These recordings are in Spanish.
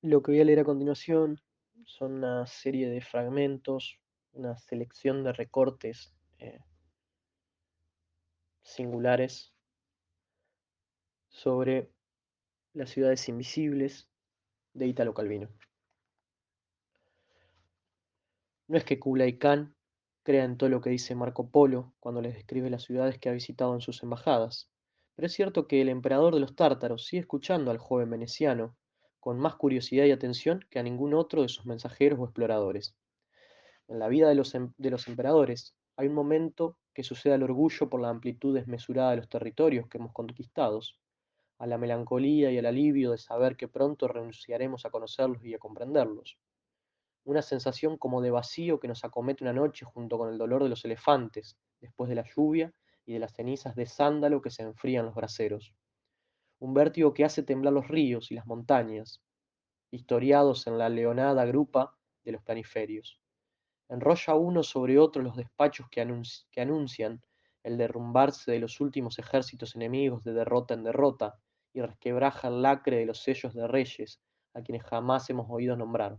Lo que voy a leer a continuación son una serie de fragmentos, una selección de recortes singulares sobre las ciudades invisibles de Italo Calvino. No es que Kublai Khan crea en todo lo que dice Marco Polo cuando les describe las ciudades que ha visitado en sus embajadas, pero es cierto que el emperador de los tártaros sigue escuchando al joven veneciano con más curiosidad y atención que a ningún otro de sus mensajeros o exploradores. En la vida de los emperadores hay un momento que sucede al orgullo por la amplitud desmesurada de los territorios que hemos conquistado, a la melancolía y al alivio de saber que pronto renunciaremos a conocerlos y a comprenderlos. Una sensación como de vacío que nos acomete una noche junto con el dolor de los elefantes, después de la lluvia y de las cenizas de sándalo que se enfrían los braseros. Un vértigo que hace temblar los ríos y las montañas, historiados en la leonada grupa de los planiferios. Enrolla uno sobre otro los despachos que anuncian el derrumbarse de los últimos ejércitos enemigos de derrota en derrota y resquebraja el lacre de los sellos de reyes a quienes jamás hemos oído nombrar,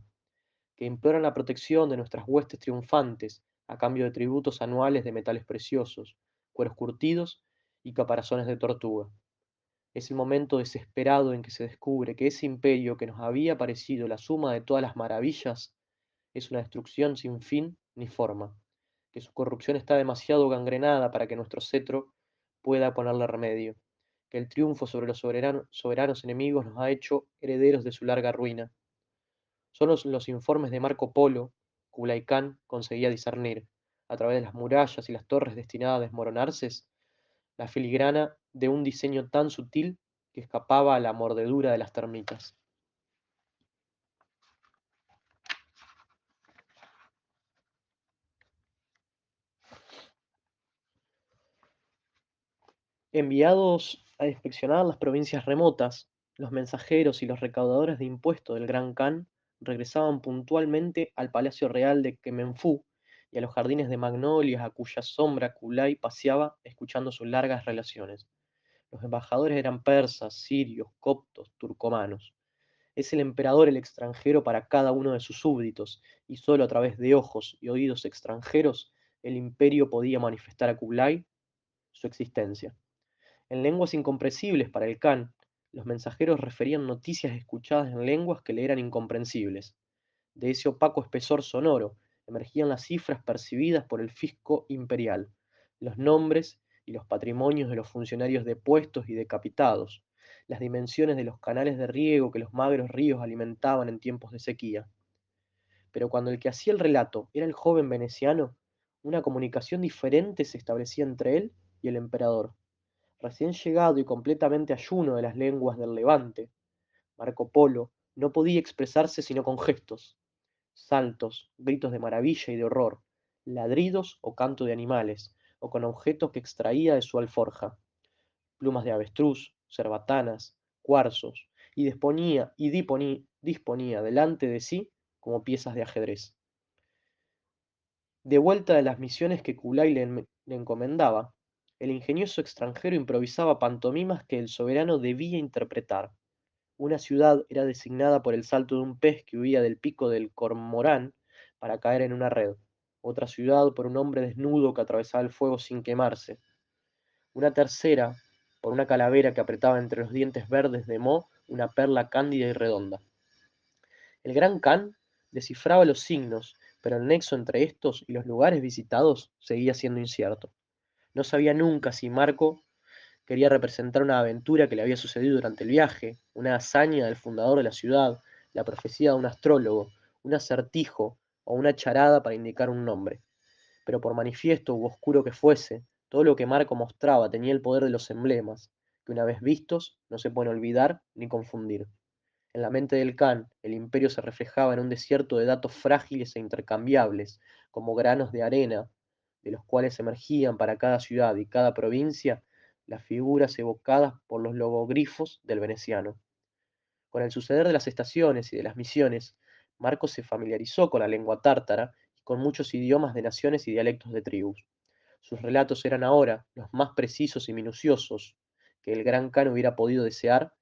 que imploran la protección de nuestras huestes triunfantes a cambio de tributos anuales de metales preciosos, cueros curtidos y caparazones de tortuga. Es el momento desesperado en que se descubre que ese imperio que nos había parecido la suma de todas las maravillas es una destrucción sin fin ni forma, que su corrupción está demasiado gangrenada para que nuestro cetro pueda ponerle remedio, que el triunfo sobre los soberanos enemigos nos ha hecho herederos de su larga ruina. Solo los informes de Marco Polo, Kublai Khan conseguía discernir, a través de las murallas y las torres destinadas a desmoronarse, la filigrana de un diseño tan sutil que escapaba a la mordedura de las termitas. Enviados a inspeccionar las provincias remotas, los mensajeros y los recaudadores de impuestos del Gran Khan regresaban puntualmente al Palacio Real de Kemenfú y a los jardines de magnolias a cuya sombra Kublai paseaba escuchando sus largas relaciones. Los embajadores eran persas, sirios, coptos, turcomanos. Es el emperador el extranjero para cada uno de sus súbditos, y solo a través de ojos y oídos extranjeros el imperio podía manifestar a Kublai su existencia. En lenguas incomprensibles para el Khan, los mensajeros referían noticias escuchadas en lenguas que le eran incomprensibles. De ese opaco espesor sonoro emergían las cifras percibidas por el fisco imperial, los nombres y los patrimonios de los funcionarios depuestos y decapitados, las dimensiones de los canales de riego que los magros ríos alimentaban en tiempos de sequía. Pero cuando el que hacía el relato era el joven veneciano, una comunicación diferente se establecía entre él y el emperador. Recién llegado y completamente ayuno de las lenguas del Levante, Marco Polo no podía expresarse sino con gestos, saltos, gritos de maravilla y de horror, ladridos o canto de animales, o con objetos que extraía de su alforja, plumas de avestruz, cerbatanas, cuarzos, y disponía delante de sí como piezas de ajedrez. De vuelta de las misiones que Kublai le encomendaba, el ingenioso extranjero improvisaba pantomimas que el soberano debía interpretar. Una ciudad era designada por el salto de un pez que huía del pico del cormorán para caer en una red, otra ciudad por un hombre desnudo que atravesaba el fuego sin quemarse, una tercera por una calavera que apretaba entre los dientes verdes de Mo una perla cándida y redonda. El gran Khan descifraba los signos, pero el nexo entre estos y los lugares visitados seguía siendo incierto. No sabía nunca si Marco quería representar una aventura que le había sucedido durante el viaje, una hazaña del fundador de la ciudad, la profecía de un astrólogo, un acertijo o una charada para indicar un nombre. Pero por manifiesto u oscuro que fuese, todo lo que Marco mostraba tenía el poder de los emblemas, que una vez vistos no se pueden olvidar ni confundir. En la mente del Khan, el imperio se reflejaba en un desierto de datos frágiles e intercambiables, como granos de arena, de los cuales emergían para cada ciudad y cada provincia las figuras evocadas por los logogrifos del veneciano. Con el suceder de las estaciones y de las misiones, Marcos se familiarizó con la lengua tártara y con muchos idiomas de naciones y dialectos de tribus. Sus relatos eran ahora los más precisos y minuciosos que el gran Khan hubiera podido desear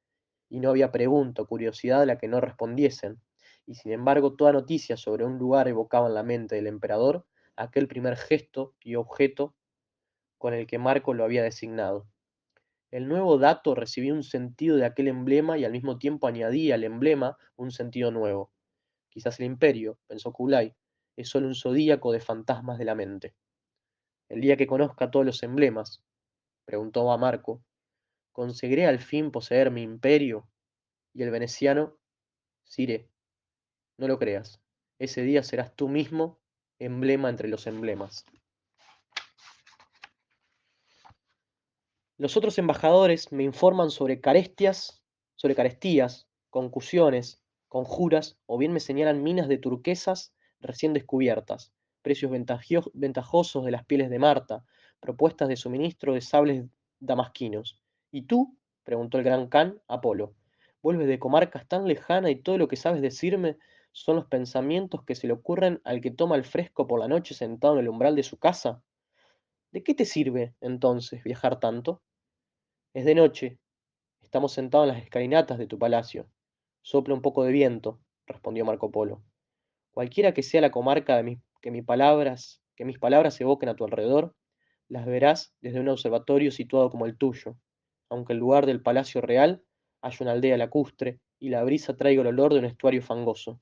y no había pregunta o curiosidad a la que no respondiesen, y sin embargo toda noticia sobre un lugar evocaba en la mente del emperador aquel primer gesto y objeto con el que Marco lo había designado. El nuevo dato recibía un sentido de aquel emblema y al mismo tiempo añadía al emblema un sentido nuevo. Quizás el imperio, pensó Kublai, es solo un zodíaco de fantasmas de la mente. El día que conozca todos los emblemas, preguntó a Marco, ¿conseguiré al fin poseer mi imperio? Y el veneciano, Sire, no lo creas, ese día serás tú mismo emblema entre los emblemas. Los otros embajadores me informan sobre carestías, concusiones, conjuras, o bien me señalan minas de turquesas recién descubiertas, precios ventajosos de las pieles de Marta, propuestas de suministro de sables damasquinos. ¿Y tú? Preguntó el gran Khan Apolo. ¿Vuelves de comarcas tan lejanas y todo lo que sabes decirme son los pensamientos que se le ocurren al que toma el fresco por la noche sentado en el umbral de su casa? ¿De qué te sirve, entonces, viajar tanto? Es de noche, estamos sentados en las escalinatas de tu palacio. Sopla un poco de viento, respondió Marco Polo. Cualquiera que sea la comarca que mis palabras evoquen a tu alrededor, las verás desde un observatorio situado como el tuyo, aunque en lugar del palacio real haya una aldea lacustre y la brisa traiga el olor de un estuario fangoso.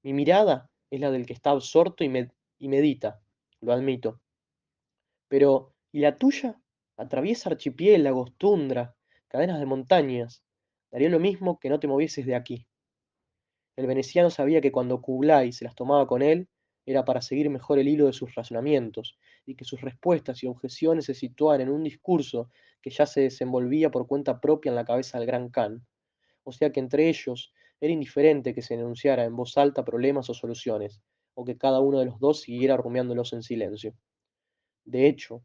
Mi mirada es la del que está absorto y medita, lo admito. Pero, ¿y la tuya? Atraviesa archipiélagos, tundra, cadenas de montañas. Daría lo mismo que no te movieses de aquí. El veneciano sabía que cuando Kublai se las tomaba con él, era para seguir mejor el hilo de sus razonamientos, y que sus respuestas y objeciones se situaban en un discurso que ya se desenvolvía por cuenta propia en la cabeza del gran Khan. O sea que entre ellos era indiferente que se enunciara en voz alta problemas o soluciones, o que cada uno de los dos siguiera rumiándolos en silencio. De hecho,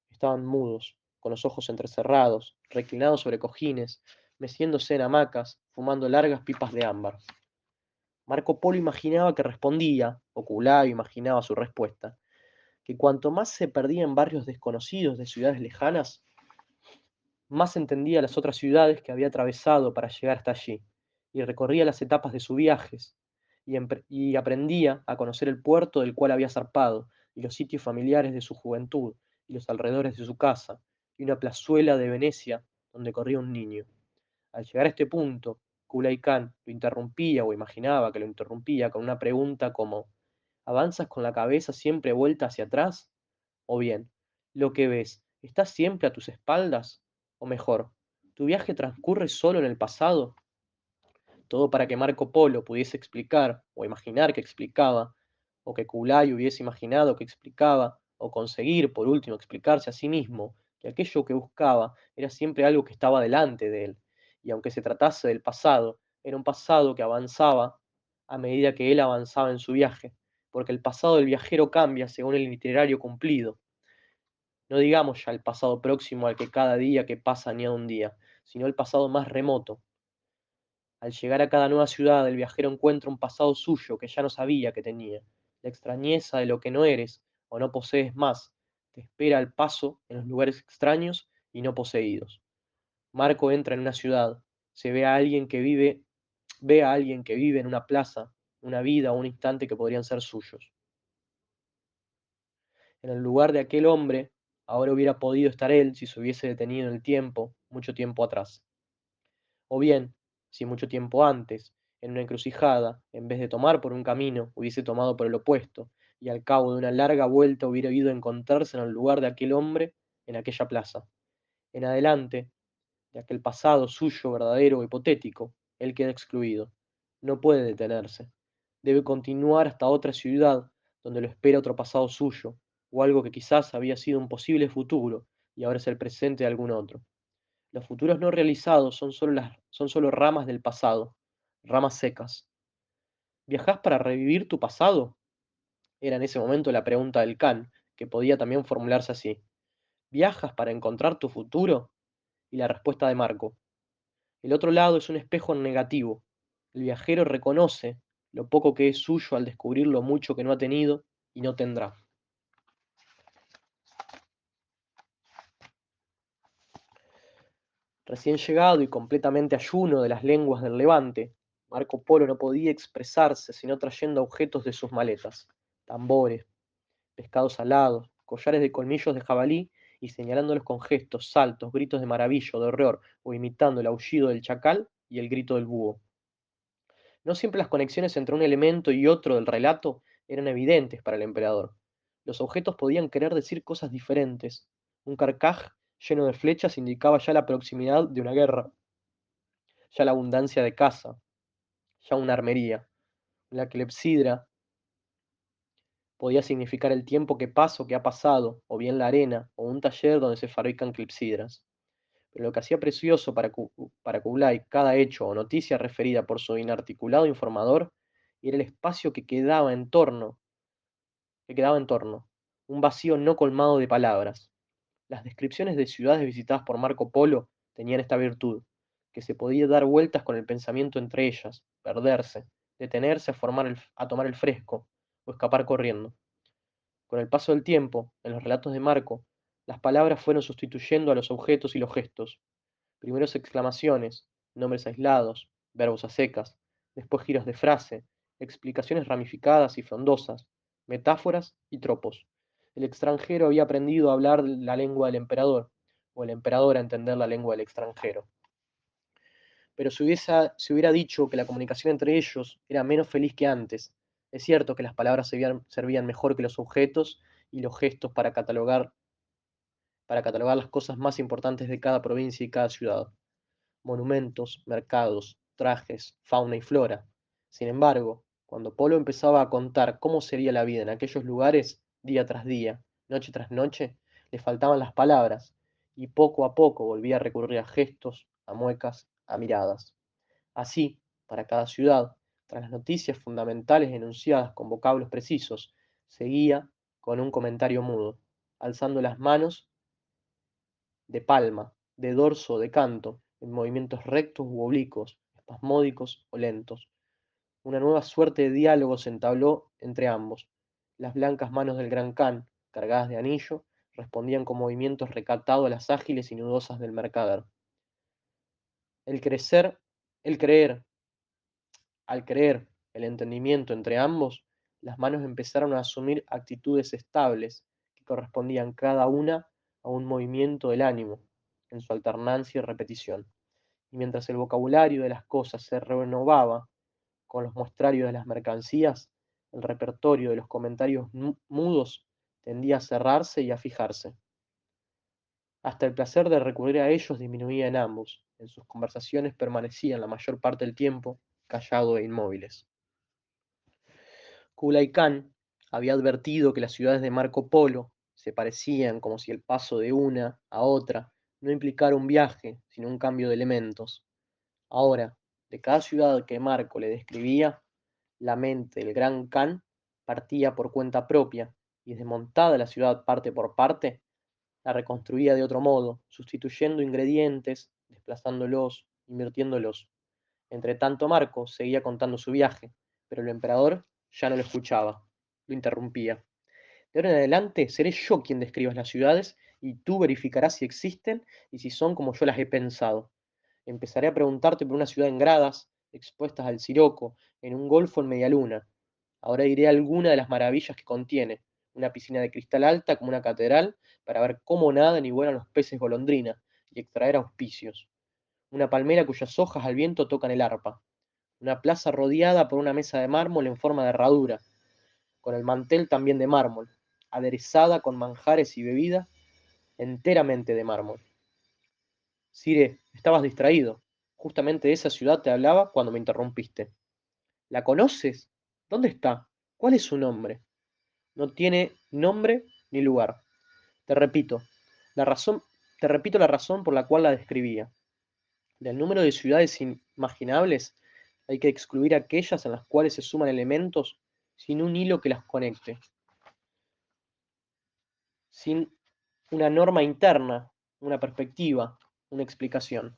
estaban mudos, con los ojos entrecerrados, reclinados sobre cojines, meciéndose en hamacas, fumando largas pipas de ámbar. Marco Polo imaginaba que respondía, o Kublai imaginaba su respuesta, que cuanto más se perdía en barrios desconocidos de ciudades lejanas, más entendía las otras ciudades que había atravesado para llegar hasta allí, y recorría las etapas de sus viajes, y aprendía a conocer el puerto del cual había zarpado, y los sitios familiares de su juventud, y los alrededores de su casa, y una plazuela de Venecia donde corría un niño. Al llegar a este punto, Kublai Khan lo interrumpía o imaginaba que lo interrumpía con una pregunta como ¿avanzas con la cabeza siempre vuelta hacia atrás? O bien, ¿lo que ves está siempre a tus espaldas? O mejor, ¿tu viaje transcurre solo en el pasado? Todo para que Marco Polo pudiese explicar, o imaginar que explicaba, o que Kublai hubiese imaginado que explicaba, o conseguir, por último, explicarse a sí mismo, que aquello que buscaba era siempre algo que estaba delante de él, y aunque se tratase del pasado, era un pasado que avanzaba a medida que él avanzaba en su viaje, porque el pasado del viajero cambia según el itinerario cumplido. No digamos ya el pasado próximo al que cada día que pasa añade un día, sino el pasado más remoto, al llegar a cada nueva ciudad, el viajero encuentra un pasado suyo que ya no sabía que tenía. La extrañeza de lo que no eres o no posees más te espera al paso en los lugares extraños y no poseídos. Marco entra en una ciudad, se ve a alguien que vive en una plaza, una vida o un instante que podrían ser suyos. En el lugar de aquel hombre, ahora hubiera podido estar él si se hubiese detenido en el tiempo, mucho tiempo atrás. O bien, si mucho tiempo antes, en una encrucijada, en vez de tomar por un camino, hubiese tomado por el opuesto, y al cabo de una larga vuelta hubiera ido a encontrarse en el lugar de aquel hombre, en aquella plaza. En adelante, de aquel pasado suyo verdadero o hipotético, él queda excluido. No puede detenerse. Debe continuar hasta otra ciudad, donde lo espera otro pasado suyo, o algo que quizás había sido un posible futuro, y ahora es el presente de algún otro. Los futuros no realizados son solo ramas del pasado, ramas secas. ¿Viajás para revivir tu pasado? Era en ese momento la pregunta del Khan, que podía también formularse así. ¿Viajas para encontrar tu futuro? Y la respuesta de Marco. El otro lado es un espejo negativo. El viajero reconoce lo poco que es suyo al descubrir lo mucho que no ha tenido y no tendrá. Recién llegado y completamente ayuno de las lenguas del Levante, Marco Polo no podía expresarse sino trayendo objetos de sus maletas, tambores, pescados alados, collares de colmillos de jabalí y señalándolos con gestos, saltos, gritos de maravilla o de horror, o imitando el aullido del chacal y el grito del búho. No siempre las conexiones entre un elemento y otro del relato eran evidentes para el emperador. Los objetos podían querer decir cosas diferentes. Un carcaj lleno de flechas indicaba ya la proximidad de una guerra, ya la abundancia de caza, ya una armería. La clepsidra podía significar el tiempo que pasa o que ha pasado, o bien la arena, o un taller donde se fabrican clepsidras. Pero lo que hacía precioso para Kublai cada hecho o noticia referida por su inarticulado informador era el espacio que quedaba en torno, un vacío no colmado de palabras. Las descripciones de ciudades visitadas por Marco Polo tenían esta virtud, que se podía dar vueltas con el pensamiento entre ellas, perderse, detenerse a tomar el fresco, o escapar corriendo. Con el paso del tiempo, en los relatos de Marco, las palabras fueron sustituyendo a los objetos y los gestos. Primero exclamaciones, nombres aislados, verbos a secas, después giros de frase, explicaciones ramificadas y frondosas, metáforas y tropos. El extranjero había aprendido a hablar la lengua del emperador, o el emperador a entender la lengua del extranjero. Pero si hubiera dicho que la comunicación entre ellos era menos feliz que antes, es cierto que las palabras servían mejor que los objetos y los gestos para catalogar las cosas más importantes de cada provincia y cada ciudad monumentos, mercados, trajes, fauna y flora. Sin embargo, cuando Polo empezaba a contar cómo sería la vida en aquellos lugares, día tras día, noche tras noche, le faltaban las palabras, y poco a poco volvía a recurrir a gestos, a muecas, a miradas. Así, para cada ciudad, tras las noticias fundamentales enunciadas con vocablos precisos, seguía con un comentario mudo, alzando las manos de palma, de dorso o de canto, en movimientos rectos u oblicuos, espasmódicos o lentos. Una nueva suerte de diálogo se entabló entre ambos. Las blancas manos del gran Khan, cargadas de anillo, respondían con movimientos recatados a las ágiles y nudosas del mercader. El crecer, el creer, al creer el entendimiento entre ambos, las manos empezaron a asumir actitudes estables que correspondían cada una a un movimiento del ánimo, en su alternancia y repetición. Y mientras el vocabulario de las cosas se renovaba con los muestrarios de las mercancías, el repertorio de los comentarios mudos tendía a cerrarse y a fijarse. Hasta el placer de recurrir a ellos disminuía en ambos. En sus conversaciones permanecían la mayor parte del tiempo callados e inmóviles. Kublai Khan había advertido que las ciudades de Marco Polo se parecían como si el paso de una a otra no implicara un viaje, sino un cambio de elementos. Ahora, de cada ciudad que Marco le describía, la mente del gran Khan partía por cuenta propia, y desmontada la ciudad parte por parte, la reconstruía de otro modo, sustituyendo ingredientes, desplazándolos, invirtiéndolos. Entre tanto Marco seguía contando su viaje, pero el emperador ya no lo escuchaba, lo interrumpía. De ahora en adelante seré yo quien describa las ciudades y tú verificarás si existen y si son como yo las he pensado. Empezaré a preguntarte por una ciudad en gradas, expuestas al siroco, en un golfo en media luna. Ahora diré alguna de las maravillas que contiene, una piscina de cristal alta como una catedral, para ver cómo nadan y vuelan los peces golondrina, y extraer auspicios. Una palmera cuyas hojas al viento tocan el arpa. Una plaza rodeada por una mesa de mármol en forma de herradura, con el mantel también de mármol, aderezada con manjares y bebida, enteramente de mármol. Sire, estabas distraído. Justamente de esa ciudad te hablaba cuando me interrumpiste. ¿La conoces? ¿Dónde está? ¿Cuál es su nombre? No tiene nombre ni lugar. Te repito, la razón, te repito la razón por la cual la describía. Del número de ciudades imaginables, hay que excluir aquellas en las cuales se suman elementos sin un hilo que las conecte, sin una norma interna, una perspectiva, una explicación.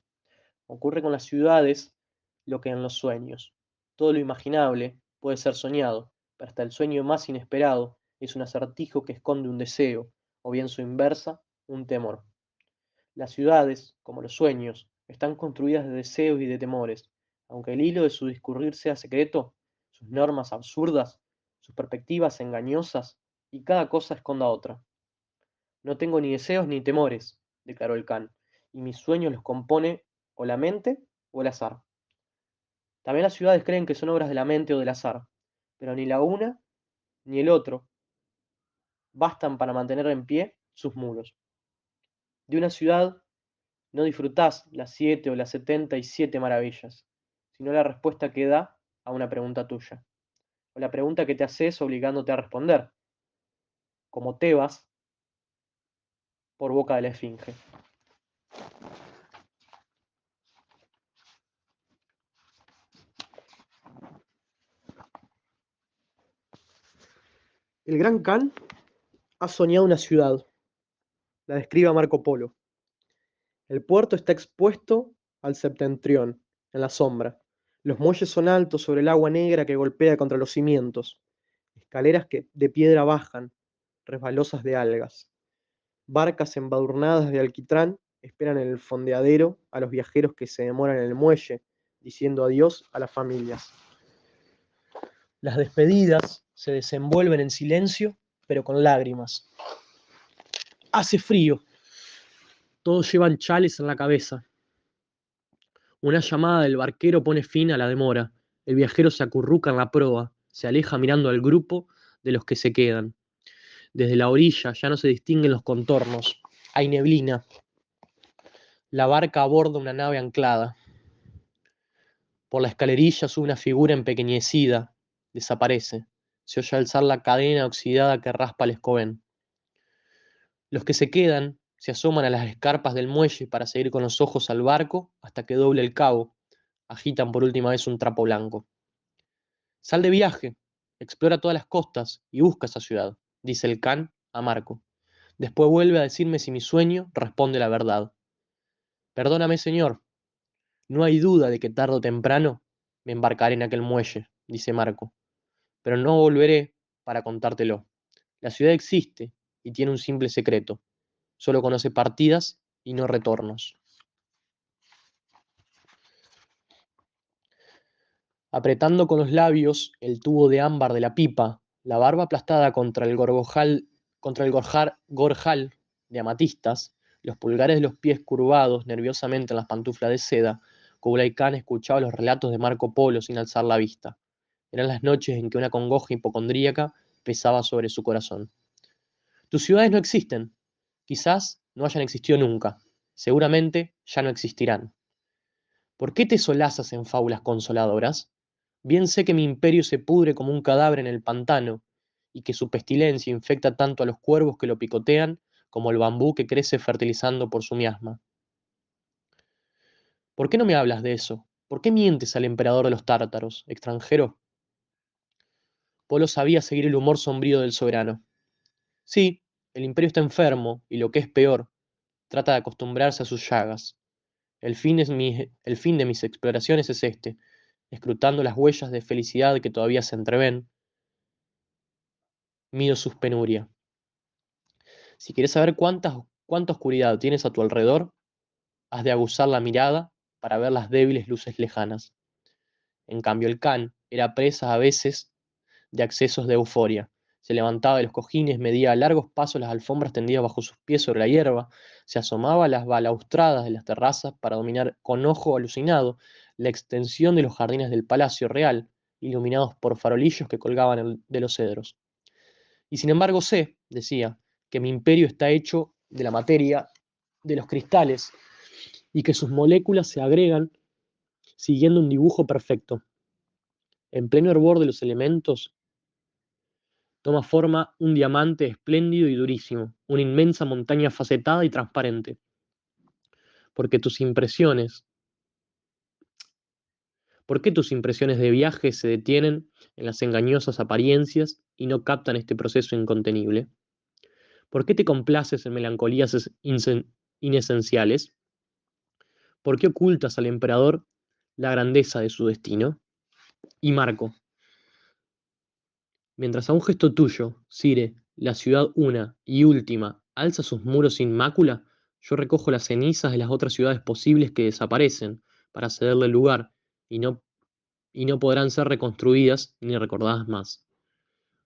Ocurre con las ciudades lo que en los sueños. Todo lo imaginable puede ser soñado, pero hasta el sueño más inesperado es un acertijo que esconde un deseo, o bien su inversa, un temor. Las ciudades, como los sueños, Están construidas de deseos y de temores. Aunque el hilo de su discurrir sea secreto, sus normas absurdas, sus perspectivas engañosas, y cada cosa esconda otra. No tengo ni deseos ni temores, declaró el can, y mis sueños los compone o la mente o el azar. También las ciudades creen que son obras de la mente o del azar, pero ni la una ni el otro bastan para mantener en pie sus muros. De una ciudad no disfrutás las 7 o las 77 maravillas, sino la respuesta que da a una pregunta tuya, o la pregunta que te haces obligándote a responder, como Tebas por boca de la esfinge. El gran Khan ha soñado una ciudad, la describe Marco Polo. El puerto está expuesto al septentrión, en la sombra. Los muelles son altos sobre el agua negra que golpea contra los cimientos. Escaleras que de piedra bajan, resbalosas de algas. Barcas embadurnadas de alquitrán esperan en el fondeadero a los viajeros que se demoran en el muelle, diciendo adiós a las familias. Las despedidas se desenvuelven en silencio, pero con lágrimas. Hace frío. Todos llevan chales en la cabeza. Una llamada del barquero pone fin a la demora. El viajero se acurruca en la proa, se aleja mirando al grupo de los que se quedan. Desde la orilla ya no se distinguen los contornos. Hay neblina. La barca aborda una nave anclada. Por la escalerilla sube una figura empequeñecida. Desaparece. Se oye alzar la cadena oxidada que raspa el escobén. Los que se quedan se asoman a las escarpas del muelle para seguir con los ojos al barco hasta que doble el cabo. Agitan por última vez un trapo blanco. Sal de viaje, explora todas las costas y busca esa ciudad, dice el can a Marco. Después vuelve a decirme si mi sueño responde la verdad. Perdóname, señor, no hay duda de que tarde o temprano me embarcaré en aquel muelle, dice Marco, pero no volveré para contártelo. La ciudad existe y tiene un simple secreto. Solo conoce partidas y no retornos. Apretando con los labios el tubo de ámbar de la pipa, la barba aplastada contra el gorjal de amatistas, los pulgares de los pies curvados nerviosamente en las pantuflas de seda, Kublai Khan escuchaba los relatos de Marco Polo sin alzar la vista. Eran las noches en que una congoja hipocondríaca pesaba sobre su corazón. Tus ciudades no existen. Quizás no hayan existido nunca. Seguramente ya no existirán. ¿Por qué te solazas en fábulas consoladoras? Bien sé que mi imperio se pudre como un cadáver en el pantano, y que su pestilencia infecta tanto a los cuervos que lo picotean como el bambú que crece fertilizando por su miasma. ¿Por qué no me hablas de eso? ¿Por qué mientes al emperador de los tártaros, extranjero? Polo sabía seguir el humor sombrío del soberano. Sí, el imperio está enfermo, y lo que es peor, trata de acostumbrarse a sus llagas. El fin de mis exploraciones es este, escrutando las huellas de felicidad que todavía se entreven, mido sus penurias. Si quieres saber cuánta oscuridad tienes a tu alrededor, has de aguzar la mirada para ver las débiles luces lejanas. En cambio, el can era presa a veces de accesos de euforia. Se levantaba de los cojines, medía a largos pasos las alfombras tendidas bajo sus pies sobre la hierba, se asomaba a las balaustradas de las terrazas para dominar con ojo alucinado la extensión de los jardines del Palacio Real, iluminados por farolillos que colgaban de los cedros. Y sin embargo sé, decía, que mi imperio está hecho de la materia, de los cristales, y que sus moléculas se agregan siguiendo un dibujo perfecto. En pleno hervor de los elementos, toma forma un diamante espléndido y durísimo, una inmensa montaña facetada y transparente. Porque tus impresiones, ¿Por qué tus impresiones de viaje se detienen en las engañosas apariencias y no captan este proceso incontenible? ¿Por qué te complaces en melancolías inesenciales? ¿Por qué ocultas al emperador la grandeza de su destino? Y Marco, mientras a un gesto tuyo, Cire, la ciudad una y última, alza sus muros sin mácula, Yo recojo las cenizas de las otras ciudades posibles que desaparecen para cederle lugar y no podrán ser reconstruidas ni recordadas más.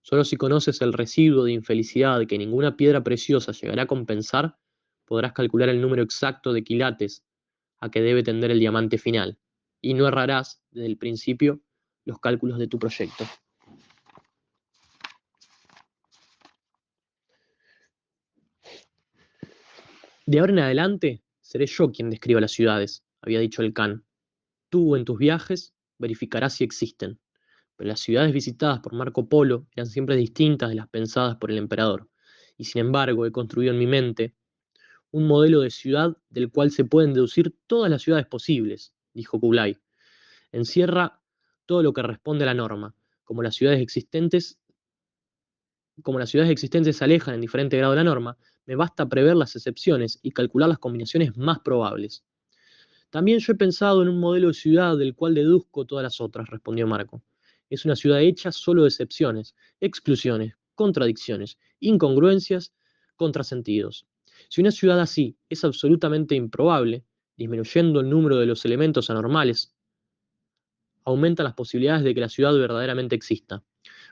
Solo si conoces el residuo de infelicidad que ninguna piedra preciosa llegará a compensar, podrás calcular el número exacto de quilates a que debe tender el diamante final, y no errarás desde el principio los cálculos de tu proyecto. De ahora en adelante, seré yo quien describa las ciudades, había dicho el Khan. Tú, en tus viajes, verificarás si existen, pero las ciudades visitadas por Marco Polo eran siempre distintas de las pensadas por el emperador, y sin embargo he construido en mi mente un modelo de ciudad del cual se pueden deducir todas las ciudades posibles, dijo Kublai. Encierra todo lo que responde a la norma, como las ciudades existentes, como las ciudades existentes se alejan en diferente grado de la norma, me basta prever las excepciones y calcular las combinaciones más probables. También yo he pensado en un modelo de ciudad del cual deduzco todas las otras, respondió Marco. Es una ciudad hecha solo de excepciones, exclusiones, contradicciones, incongruencias, contrasentidos. Si una ciudad así es absolutamente improbable, disminuyendo el número de los elementos anormales, aumenta las posibilidades de que la ciudad verdaderamente exista.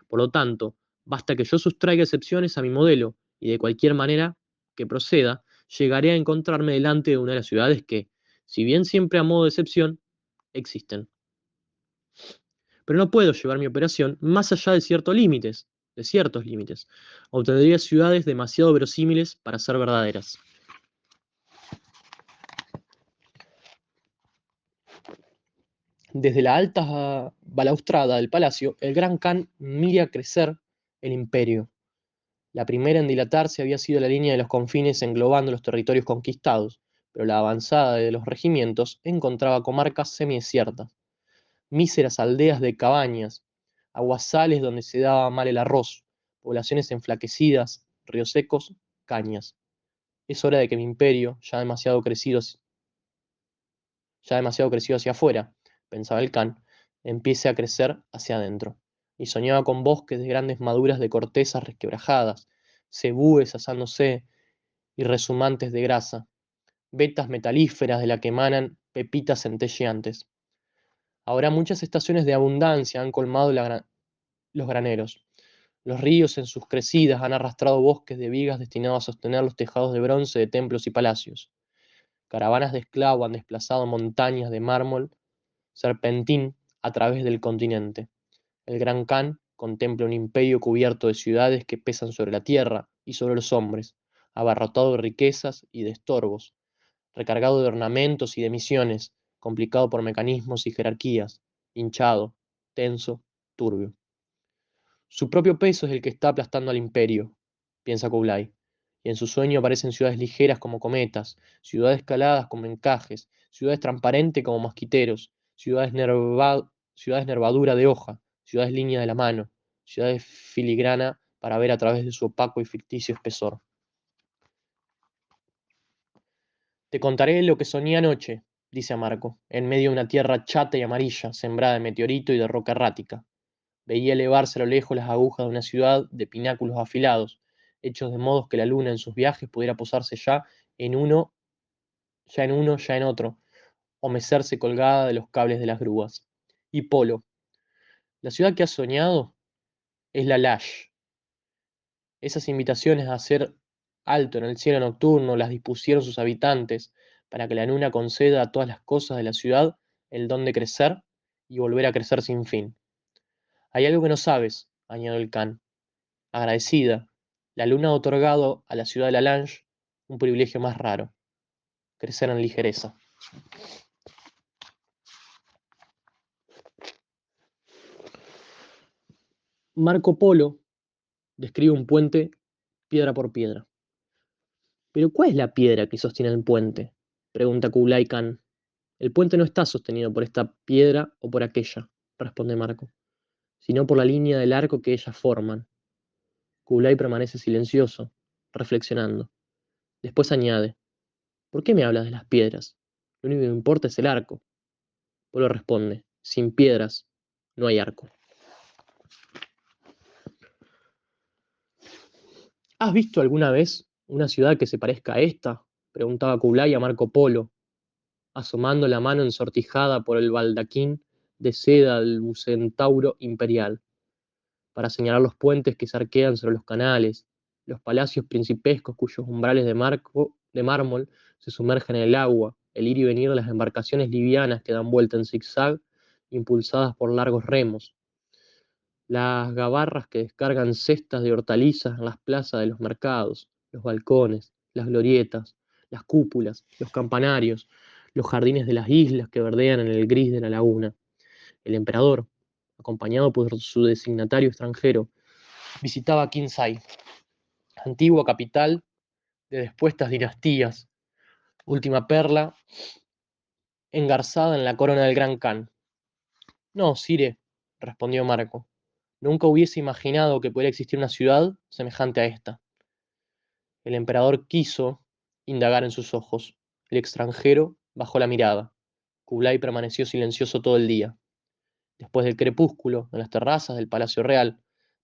Por lo tanto, basta que yo sustraiga excepciones a mi modelo y de cualquier manera que proceda, llegaré a encontrarme delante de una de las ciudades que, si bien siempre a modo de excepción, existen. Pero no puedo llevar mi operación más allá de ciertos límites. Obtendría ciudades demasiado verosímiles para ser verdaderas. Desde la alta balaustrada del palacio, el gran Khan mira crecer el imperio. La primera en dilatarse había sido la línea de los confines englobando los territorios conquistados, pero la avanzada de los regimientos encontraba comarcas semidesiertas, míseras aldeas de cabañas, aguasales donde se daba mal el arroz, poblaciones enflaquecidas, ríos secos, cañas. Es hora de que mi imperio, ya demasiado crecido hacia afuera, pensaba el Khan, empiece a crecer hacia adentro. Y soñaba con bosques de grandes maduras de cortezas resquebrajadas, cebúes asándose y resumantes de grasa, vetas metalíferas de la que emanan pepitas centelleantes. Ahora muchas estaciones de abundancia han colmado los graneros. Los ríos en sus crecidas han arrastrado bosques de vigas destinados a sostener los tejados de bronce de templos y palacios. Caravanas de esclavos han desplazado montañas de mármol serpentín a través del continente. El Gran Khan contempla un imperio cubierto de ciudades que pesan sobre la tierra y sobre los hombres, abarrotado de riquezas y de estorbos, recargado de ornamentos y de misiones, complicado por mecanismos y jerarquías, hinchado, tenso, turbio. Su propio peso es el que está aplastando al imperio, piensa Kublai, y en su sueño aparecen ciudades ligeras como cometas, ciudades escaladas como encajes, ciudades transparentes como mosquiteros, ciudades nervadura de hoja, ciudades línea de la mano, ciudades filigrana para ver a través de su opaco y ficticio espesor. Te contaré lo que soñé anoche, dice a Marco, en medio de una tierra chata y amarilla, sembrada de meteorito y de roca errática. Veía elevarse a lo lejos las agujas de una ciudad de pináculos afilados, hechos de modos que la luna en sus viajes pudiera posarse en uno, ya en otro, o mecerse colgada de los cables de las grúas. Y Polo, la ciudad que has soñado es la Lash. Esas invitaciones a hacer alto en el cielo nocturno las dispusieron sus habitantes para que la luna conceda a todas las cosas de la ciudad el don de crecer y volver a crecer sin fin. Hay algo que no sabes, añadió el Khan. Agradecida, la luna ha otorgado a la ciudad de Lalange un privilegio más raro: crecer en ligereza. Marco Polo describe un puente piedra por piedra. ¿Pero cuál es la piedra que sostiene el puente?, pregunta Kublai Khan. El puente no está sostenido por esta piedra o por aquella, responde Marco, sino por la línea del arco que ellas forman. Kublai permanece silencioso, reflexionando. Después añade: ¿por qué me hablas de las piedras? Lo único que me importa es el arco. Polo responde: sin piedras no hay arco. ¿Has visto alguna vez una ciudad que se parezca a esta?, preguntaba Kublai a Marco Polo, asomando la mano ensortijada por el baldaquín de seda del bucentauro imperial, para señalar los puentes que se arquean sobre los canales, los palacios principescos cuyos umbrales de mármol se sumergen en el agua, el ir y venir de las embarcaciones livianas que dan vuelta en zigzag, impulsadas por largos remos, las gabarras que descargan cestas de hortalizas en las plazas de los mercados, los balcones, las glorietas, las cúpulas, los campanarios, los jardines de las islas que verdean en el gris de la laguna. El emperador, acompañado por su designatario extranjero, visitaba Kinsay, antigua capital de despuestas dinastías, última perla engarzada en la corona del Gran Khan. No, Sire, respondió Marco, nunca hubiese imaginado que pudiera existir una ciudad semejante a esta. El emperador quiso indagar en sus ojos. El extranjero bajó la mirada. Kublai permaneció silencioso todo el día. Después del crepúsculo, en las terrazas del Palacio Real,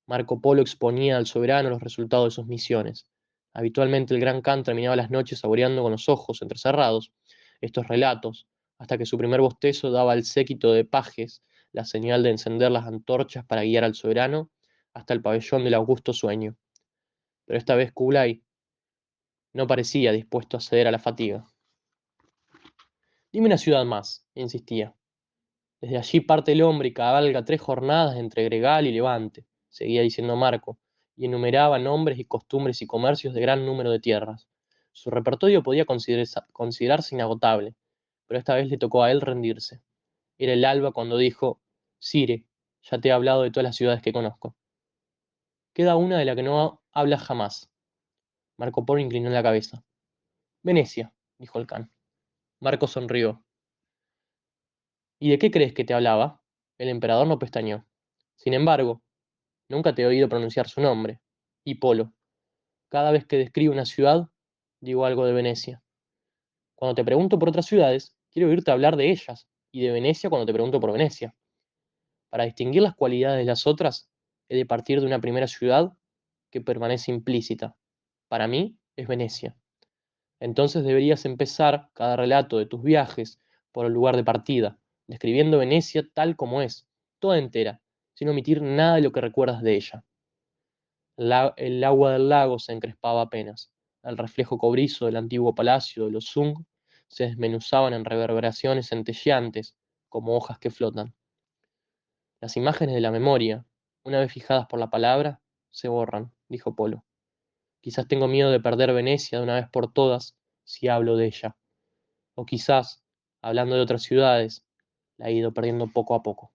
Marco Polo exponía al soberano los resultados de sus misiones. Habitualmente el Gran Khan terminaba las noches saboreando con los ojos entrecerrados estos relatos, hasta que su primer bostezo daba al séquito de pajes la señal de encender las antorchas para guiar al soberano hasta el pabellón del augusto sueño. Pero esta vez Kublai no parecía dispuesto a ceder a la fatiga. Dime una ciudad más, insistía. Desde allí parte el hombre y cabalga 3 jornadas entre Gregal y Levante, seguía diciendo Marco, y enumeraba nombres y costumbres y comercios de gran número de tierras. Su repertorio podía considerarse inagotable, pero esta vez le tocó a él rendirse. Era el alba cuando dijo, Sire, ya te he hablado de todas las ciudades que conozco. Queda una de la que no hablas jamás. Marco Polo inclinó la cabeza. Venecia, dijo el can. Marco sonrió. ¿Y de qué crees que te hablaba? El emperador no pestañeó. Sin embargo, nunca te he oído pronunciar su nombre. Hipolo. Cada vez que describo una ciudad, digo algo de Venecia. Cuando te pregunto por otras ciudades, quiero oírte hablar de ellas, y de Venecia cuando te pregunto por Venecia. Para distinguir las cualidades de las otras, he de partir de una primera ciudad que permanece implícita. Para mí, es Venecia. Entonces deberías empezar cada relato de tus viajes por el lugar de partida, describiendo Venecia tal como es, toda entera, sin omitir nada de lo que recuerdas de ella. El agua del lago se encrespaba apenas. El reflejo cobrizo del antiguo palacio de los Sung se desmenuzaban en reverberaciones centelleantes, como hojas que flotan. Las imágenes de la memoria, una vez fijadas por la palabra, se borran, dijo Polo. Quizás tengo miedo de perder Venecia de una vez por todas si hablo de ella. O quizás, hablando de otras ciudades, la he ido perdiendo poco a poco.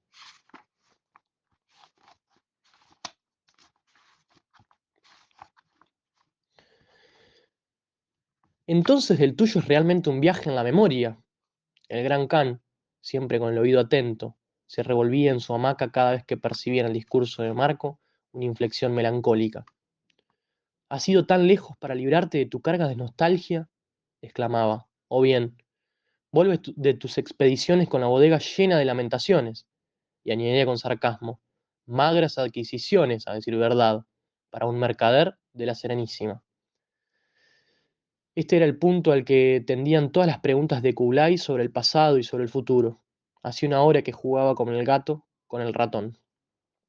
Entonces el tuyo es realmente un viaje en la memoria. El gran Khan, siempre con el oído atento, se revolvía en su hamaca cada vez que percibía en el discurso de Marco una inflexión melancólica. ¿Has ido tan lejos para librarte de tu carga de nostalgia? Exclamaba. O bien, vuelves de tus expediciones con la bodega llena de lamentaciones. Y añadía con sarcasmo, magras adquisiciones, a decir verdad, para un mercader de la Serenísima. Este era el punto al que tendían todas las preguntas de Kublai sobre el pasado y sobre el futuro. Hacía una hora que jugaba con el gato, con el ratón.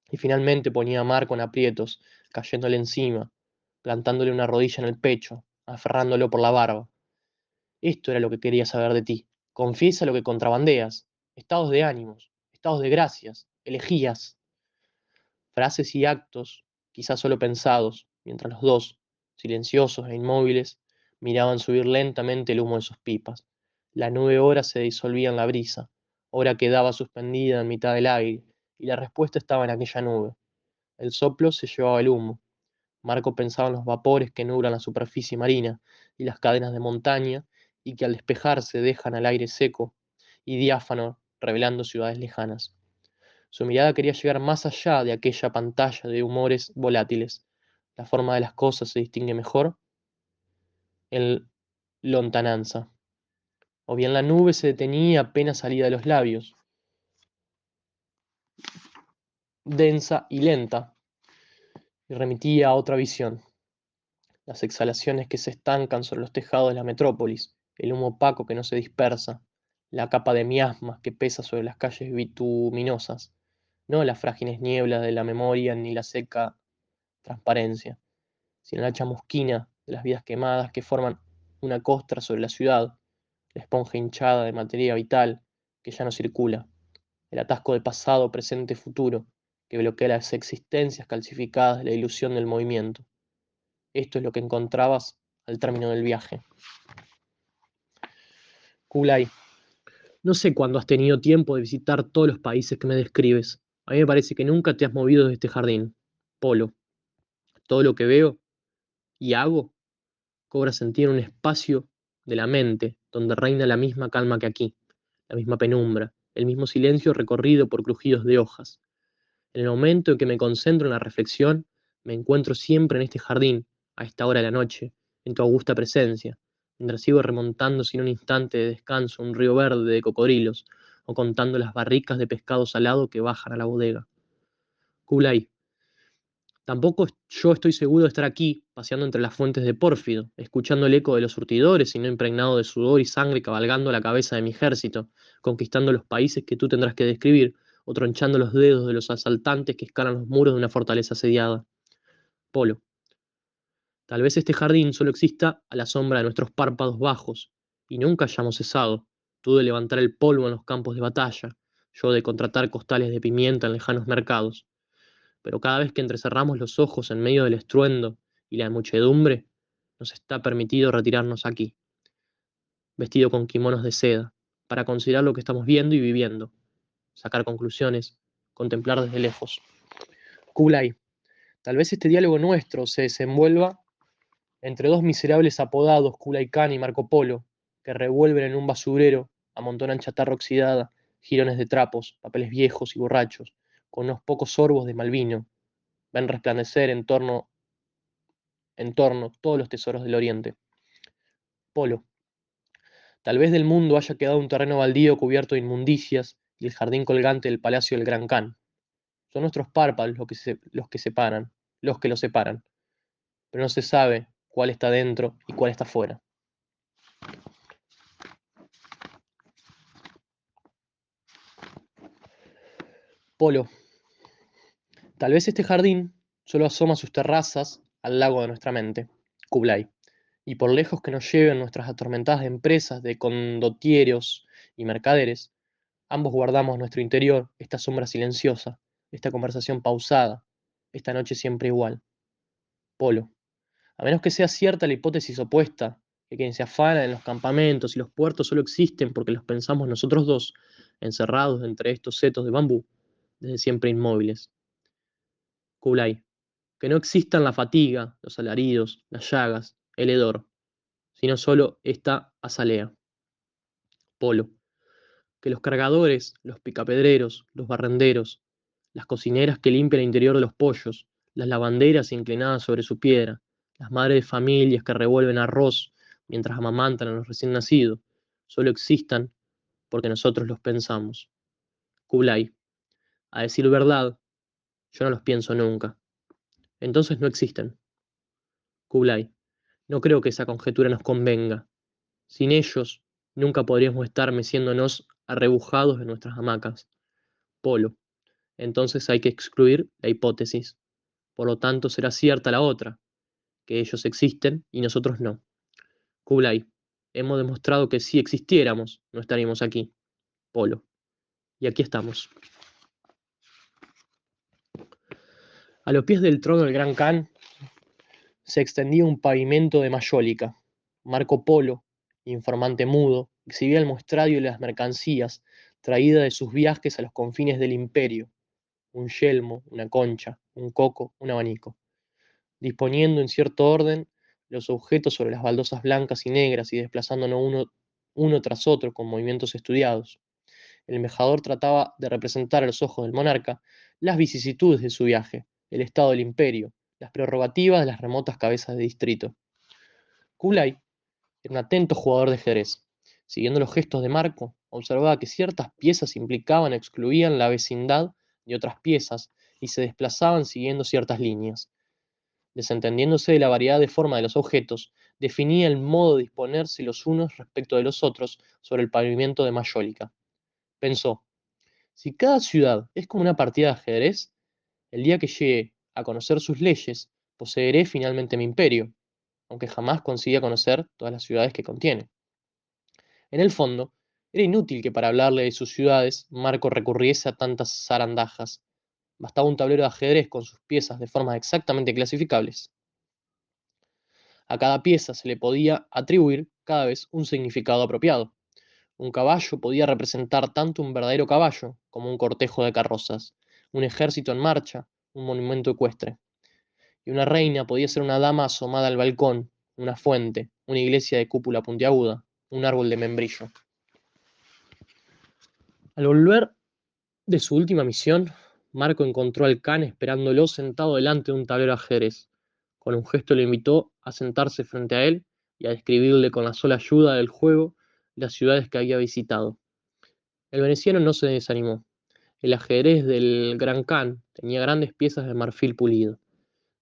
Y finalmente ponía a Marco en aprietos, cayéndole encima, plantándole una rodilla en el pecho, aferrándolo por la barba. Esto era lo que quería saber de ti. Confiesa lo que contrabandeas. Estados de ánimos, estados de gracias, elegías, frases y actos, quizás solo pensados, mientras los dos, silenciosos e inmóviles, miraban subir lentamente el humo de sus pipas. La nube ora se disolvía en la brisa, ora quedaba suspendida en mitad del aire, y la respuesta estaba en aquella nube. El soplo se llevaba el humo. Marco pensaba en los vapores que nublan la superficie marina y las cadenas de montaña, y que al despejarse dejan al aire seco y diáfano, revelando ciudades lejanas. Su mirada quería llegar más allá de aquella pantalla de humores volátiles. La forma de las cosas se distingue mejor en lontananza. O bien la nube se detenía apenas salida de los labios, densa y lenta, y remitía a otra visión. las exhalaciones que se estancan sobre los tejados de la metrópolis, el humo opaco que no se dispersa, la capa de miasmas que pesa sobre las calles bituminosas, no las frágiles nieblas de la memoria ni la seca transparencia, sino la chamusquina de las vidas quemadas que forman una costra sobre la ciudad, la esponja hinchada de materia vital que ya no circula, el atasco de pasado, presente y futuro que bloquea las existencias calcificadas de la ilusión del movimiento. Esto es lo que encontrabas al término del viaje. Kulai, no sé cuándo has tenido tiempo de visitar todos los países que me describes. A mí me parece que nunca te has movido de este jardín. Polo, todo lo que veo y hago cobra sentido en un espacio de la mente donde reina la misma calma que aquí, la misma penumbra, el mismo silencio recorrido por crujidos de hojas. En el momento en que me concentro en la reflexión, me encuentro siempre en este jardín, a esta hora de la noche, en tu augusta presencia, mientras sigo remontando sin un instante de descanso un río verde de cocodrilos, o contando las barricas de pescado salado que bajan a la bodega. Kulai, tampoco yo estoy seguro de estar aquí, paseando entre las fuentes de Pórfido, escuchando el eco de los surtidores y no impregnado de sudor y sangre cabalgando la cabeza de mi ejército, conquistando los países que tú tendrás que describir, o tronchando los dedos de los asaltantes que escalan los muros de una fortaleza asediada. Polo, tal vez este jardín solo exista a la sombra de nuestros párpados bajos, y nunca hayamos cesado, tú de levantar el polvo en los campos de batalla, yo de contratar costales de pimienta en lejanos mercados, pero cada vez que entrecerramos los ojos en medio del estruendo y la muchedumbre, nos está permitido retirarnos aquí, vestido con kimonos de seda, para considerar lo que estamos viendo y viviendo, sacar conclusiones, contemplar desde lejos. Kublai, tal vez este diálogo nuestro se desenvuelva entre dos miserables apodados Kublai Khan y Marco Polo, que revuelven en un basurero, amontonan chatarra oxidada, jirones de trapos, papeles viejos y borrachos, con unos pocos sorbos de malvino, ven resplandecer en torno todos los tesoros del Oriente. Polo, tal vez del mundo haya quedado un terreno baldío cubierto de inmundicias y el jardín colgante del palacio del Gran Khan. Son nuestros párpados los que los separan, pero no se sabe cuál está dentro y cuál está fuera. Polo, tal vez este jardín solo asoma sus terrazas al lago de nuestra mente, Kublai, y por lejos que nos lleven nuestras atormentadas empresas de condotieros y mercaderes, ambos guardamos en nuestro interior esta sombra silenciosa, esta conversación pausada, esta noche siempre igual. Polo, a menos que sea cierta la hipótesis opuesta, que quien se afana en los campamentos y los puertos solo existen porque los pensamos nosotros dos, encerrados entre estos setos de bambú, desde siempre inmóviles. Kublai, que no existan la fatiga, los alaridos, las llagas, el hedor, sino solo esta azalea. Polo, que los cargadores, los picapedreros, los barrenderos, las cocineras que limpian el interior de los pollos, las lavanderas inclinadas sobre su piedra, las madres de familias que revuelven arroz mientras amamantan a los recién nacidos, solo existan porque nosotros los pensamos. Kublai, a decir verdad, yo no los pienso nunca. Entonces no existen. Kublai, no creo que esa conjetura nos convenga. Sin ellos, nunca podríamos estar meciéndonos arrebujados en nuestras hamacas. Polo, entonces hay que excluir la hipótesis. Por lo tanto, será cierta la otra, que ellos existen y nosotros no. Kublai, hemos demostrado que si existiéramos, no estaríamos aquí. Polo, y aquí estamos. A los pies del trono del Gran Khan se extendía un pavimento de mayólica. Marco Polo, informante mudo, exhibía el muestrario de las mercancías traídas de sus viajes a los confines del imperio. Un yelmo, una concha, un coco, un abanico, disponiendo en cierto orden los objetos sobre las baldosas blancas y negras y desplazándonos uno tras otro con movimientos estudiados. El embajador trataba de representar a los ojos del monarca las vicisitudes de su viaje, el estado del imperio, las prerrogativas de las remotas cabezas de distrito. Kublai era un atento jugador de ajedrez. Siguiendo los gestos de Marco, observaba que ciertas piezas implicaban o excluían la vecindad de otras piezas y se desplazaban siguiendo ciertas líneas. desentendiéndose de la variedad de forma de los objetos, definía el modo de disponerse los unos respecto de los otros sobre el pavimento de mayólica. Pensó, si cada ciudad es como una partida de ajedrez, el día que llegue a conocer sus leyes, poseeré finalmente mi imperio, aunque jamás consiga conocer todas las ciudades que contiene. En el fondo, era inútil que para hablarle de sus ciudades Marco recurriese a tantas zarandajas. Bastaba un tablero de ajedrez con sus piezas de formas exactamente clasificables. A cada pieza se le podía atribuir cada vez un significado apropiado. Un caballo podía representar tanto un verdadero caballo como un cortejo de carrozas, un ejército en marcha, un monumento ecuestre. Y una reina podía ser una dama asomada al balcón, una fuente, una iglesia de cúpula puntiaguda, un árbol de membrillo. Al volver de su última misión, Marco encontró al can esperándolo sentado delante de un tablero de ajedrez. Con un gesto le invitó a sentarse frente a él y a describirle con la sola ayuda del juego las ciudades que había visitado. El veneciano no se desanimó. El ajedrez del Gran Khan tenía grandes piezas de marfil pulido,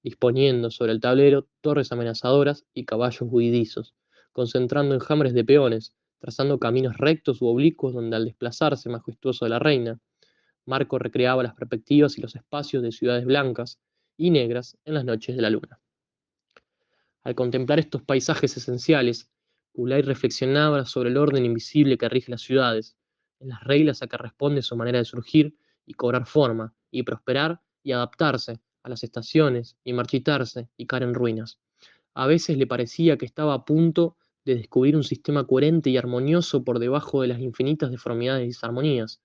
disponiendo sobre el tablero torres amenazadoras y caballos huidizos, concentrando enjambres de peones, trazando caminos rectos u oblicuos donde al desplazarse majestuoso de la reina, Marco recreaba las perspectivas y los espacios de ciudades blancas y negras en las noches de la luna. Al contemplar estos paisajes esenciales, Pulay reflexionaba sobre el orden invisible que rige las ciudades, en las reglas a que responde su manera de surgir y cobrar forma, y prosperar y adaptarse a las estaciones, y marchitarse y caer en ruinas. A veces le parecía que estaba a punto de descubrir un sistema coherente y armonioso por debajo de las infinitas deformidades y desarmonías,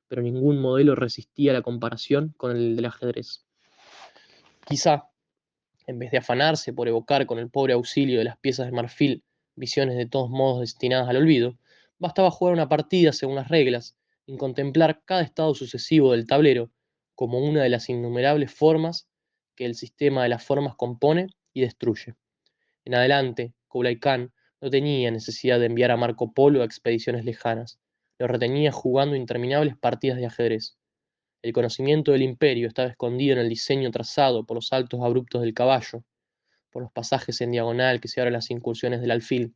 pero ningún modelo resistía la comparación con el del ajedrez. Quizá, en vez de afanarse por evocar con el pobre auxilio de las piezas de marfil visiones de todos modos destinadas al olvido, bastaba jugar una partida según las reglas y contemplar cada estado sucesivo del tablero como una de las innumerables formas que el sistema de las formas compone y destruye. En adelante, Kublai Khan no tenía necesidad de enviar a Marco Polo a expediciones lejanas, lo retenía jugando interminables partidas de ajedrez. El conocimiento del imperio estaba escondido en el diseño trazado por los saltos abruptos del caballo, por los pasajes en diagonal que se abren las incursiones del alfil,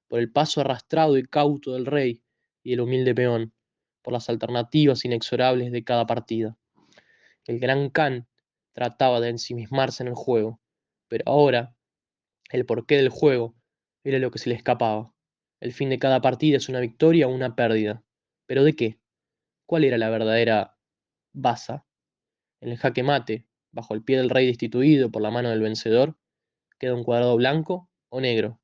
por el paso arrastrado y cauto del rey y el humilde peón, por las alternativas inexorables de cada partida. El gran Khan trataba de ensimismarse en el juego, pero ahora el porqué del juego era lo que se le escapaba. El fin de cada partida es una victoria o una pérdida. ¿Pero de qué? ¿Cuál era la verdadera baza? En el jaque mate, bajo el pie del rey destituido por la mano del vencedor, queda un cuadrado blanco o negro.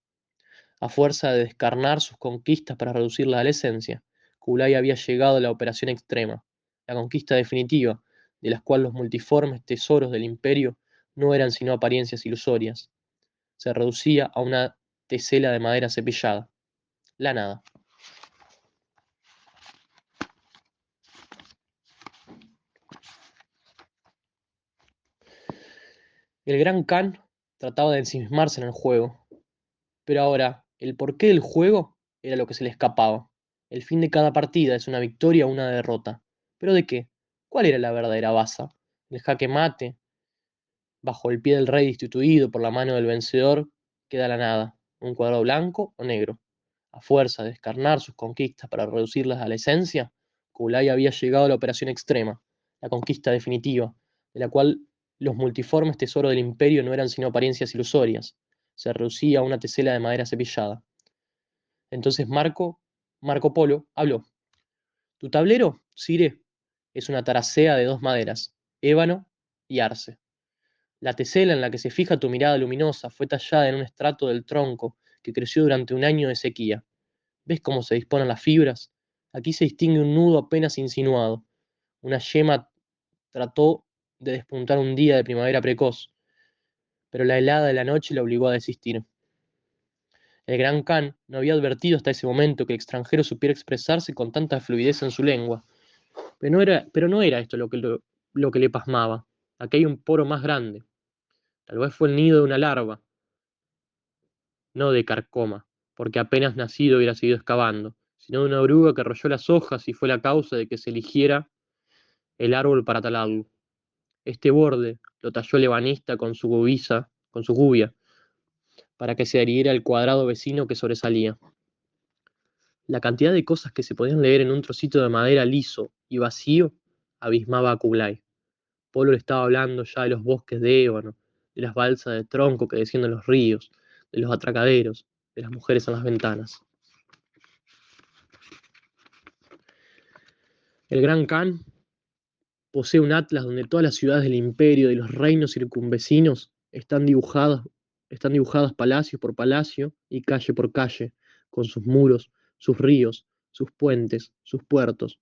A fuerza de descarnar sus conquistas para reducirlas a la esencia, Kublai había llegado a la operación extrema, la conquista definitiva, de las cuales los multiformes tesoros del imperio no eran sino apariencias ilusorias. Se reducía a una tesela de madera cepillada, la nada. El gran Khan trataba de ensimismarse en el juego, pero ahora el porqué del juego era lo que se le escapaba. El fin de cada partida es una victoria o una derrota. ¿Pero de qué? ¿Cuál era la verdadera baza? El jaque mate, bajo el pie del rey destituido por la mano del vencedor, queda la nada, un cuadrado blanco o negro. A fuerza de descarnar sus conquistas para reducirlas a la esencia, Kublai había llegado a la operación extrema, la conquista definitiva, de la cual los multiformes tesoros del imperio no eran sino apariencias ilusorias. Se reducía a una tesela de madera cepillada. Entonces Marco Polo, habló. Tu tablero, Sire, es una taracea de dos maderas, ébano y arce. La tesela en la que se fija tu mirada luminosa fue tallada en un estrato del tronco que creció durante un año de sequía. ¿Ves cómo se disponen las fibras? Aquí se distingue un nudo apenas insinuado. Una yema trató de despuntar un día de primavera precoz, pero la helada de la noche la obligó a desistir. El gran Khan no había advertido hasta ese momento que el extranjero supiera expresarse con tanta fluidez en su lengua. Pero no era esto lo que le pasmaba. Aquí hay un poro más grande. Tal vez fue el nido de una larva, no de carcoma, porque apenas nacido hubiera seguido excavando, sino de una oruga que royó las hojas y fue la causa de que se eligiera el árbol para talarlo. Este borde lo talló el ebanista con su gubisa con su gubia, para que se adhiriera al cuadrado vecino que sobresalía. La cantidad de cosas que se podían leer en un trocito de madera liso y vacío abismaba a Kublai. Polo le estaba hablando ya de los bosques de ébano, de las balsas de tronco que descienden los ríos, de los atracaderos, de las mujeres en las ventanas. El Gran Khan posee un atlas donde todas las ciudades del imperio y los reinos circunvecinos están dibujadas palacio por palacio y calle por calle, con sus muros, sus ríos, sus puentes, sus puertos,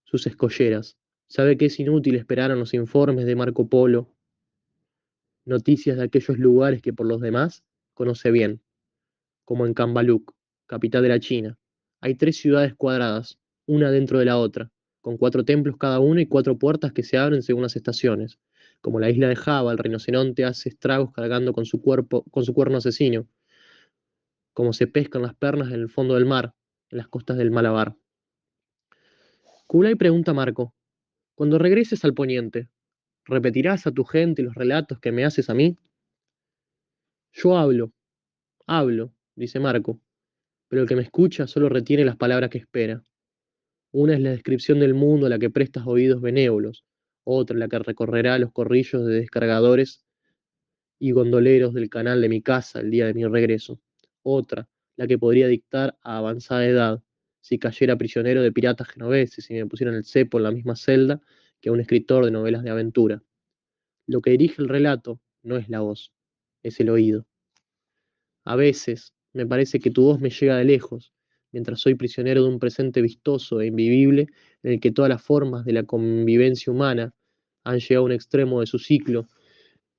sus escolleras. Sabe que es inútil esperar a los informes de Marco Polo, noticias de aquellos lugares que por los demás conoce bien, como en Cambaluc, capital de la China. Hay 3 ciudades cuadradas, una dentro de la otra, con 4 templos cada una y 4 puertas que se abren según las estaciones. Como la isla de Java, el rinoceronte hace estragos cargando con su cuerno asesino, como se pescan las pernas en el fondo del mar, en las costas del Malabar. Kublai pregunta a Marco, cuando regreses al poniente, ¿repetirás a tu gente los relatos que me haces a mí? Yo hablo, dice Marco, pero el que me escucha solo retiene las palabras que espera. Una es la descripción del mundo a la que prestas oídos benévolos, otra la que recorrerá los corrillos de descargadores y gondoleros del canal de mi casa el día de mi regreso, otra la que podría dictar a avanzada edad, si cayera prisionero de piratas genoveses y me pusieran el cepo en la misma celda que a un escritor de novelas de aventura. Lo que dirige el relato no es la voz, es el oído. A veces me parece que tu voz me llega de lejos, mientras soy prisionero de un presente vistoso e invivible en el que todas las formas de la convivencia humana han llegado a un extremo de su ciclo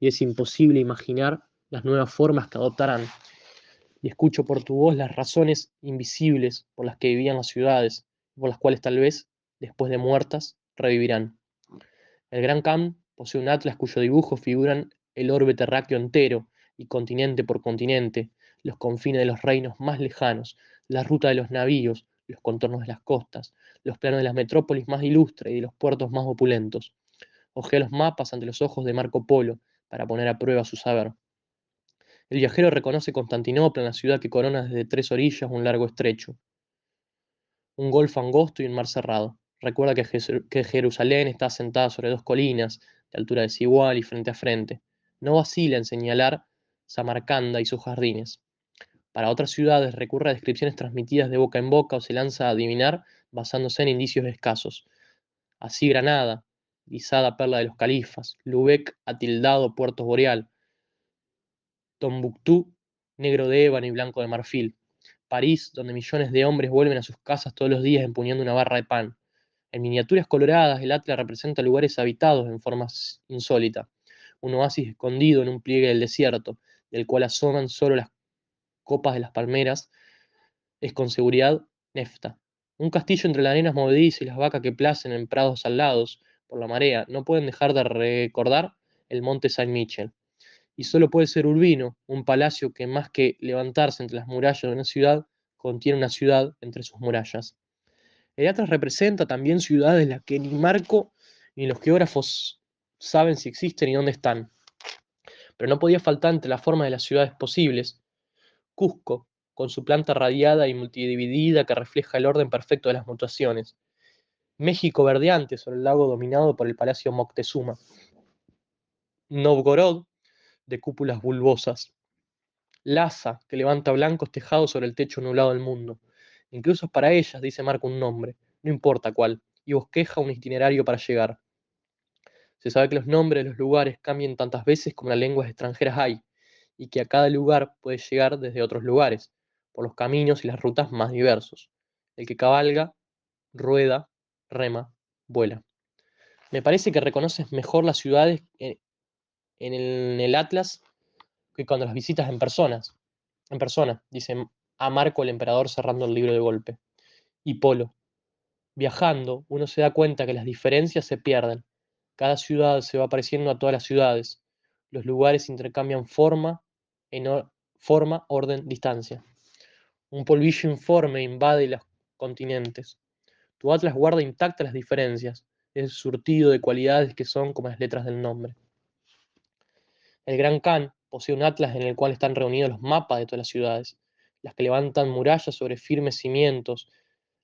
y es imposible imaginar las nuevas formas que adoptarán. Y escucho por tu voz las razones invisibles por las que vivían las ciudades, por las cuales tal vez, después de muertas, revivirán. El Gran Khan posee un atlas cuyo dibujo figuran el orbe terráqueo entero, y continente por continente, los confines de los reinos más lejanos, la ruta de los navíos, los contornos de las costas, los planos de las metrópolis más ilustres y de los puertos más opulentos. Ojea los mapas ante los ojos de Marco Polo para poner a prueba su saber. El viajero reconoce Constantinopla en la ciudad que corona desde 3 orillas un largo estrecho, un golfo angosto y un mar cerrado. Recuerda que Jerusalén está asentada sobre 2 colinas, de altura desigual y frente a frente. No vacila en señalar Samarcanda y sus jardines. Para otras ciudades recurre a descripciones transmitidas de boca en boca o se lanza a adivinar basándose en indicios escasos. Así Granada, guisada perla de los califas, Lubeck atildado puerto boreal, Tombuctú, negro de ébano y blanco de marfil, París, donde millones de hombres vuelven a sus casas todos los días empuñando una barra de pan. En miniaturas coloradas, el Atlas representa lugares habitados en forma insólita, un oasis escondido en un pliegue del desierto, del cual asoman solo las copas de las palmeras, es con seguridad Nefta. Un castillo entre las arenas movedizas y las vacas que placen en prados alados por la marea no pueden dejar de recordar el monte Saint-Michel. Y solo puede ser Urbino, un palacio que más que levantarse entre las murallas de una ciudad, contiene una ciudad entre sus murallas. El Atlas representa también ciudades las que ni Marco ni los geógrafos saben si existen y dónde están. Pero no podía faltar entre la forma de las ciudades posibles Cusco, con su planta radiada y multidividida que refleja el orden perfecto de las mutaciones. México verdeante sobre el lago dominado por el palacio Moctezuma. Novgorod, de cúpulas bulbosas. Lhasa, que levanta blancos tejados sobre el techo nublado del mundo. Incluso para ellas, dice Marco un nombre, no importa cuál, y bosqueja un itinerario para llegar. Se sabe que los nombres de los lugares cambian tantas veces como las lenguas extranjeras hay, y que a cada lugar puede llegar desde otros lugares, por los caminos y las rutas más diversos. El que cabalga, rueda, rema, vuela. Me parece que reconoces mejor las ciudades en el Atlas que cuando las visitas en persona, dice a Marco el emperador cerrando el libro de golpe. Y Polo, viajando, uno se da cuenta que las diferencias se pierden. Cada ciudad se va pareciendo a todas las ciudades. Los lugares intercambian forma, orden, distancia. Un polvillo informe invade los continentes. Tu atlas guarda intactas las diferencias, es surtido de cualidades que son como las letras del nombre. El Gran Khan Posee un atlas en el cual están reunidos los mapas de todas las ciudades, las que levantan murallas sobre firmes cimientos,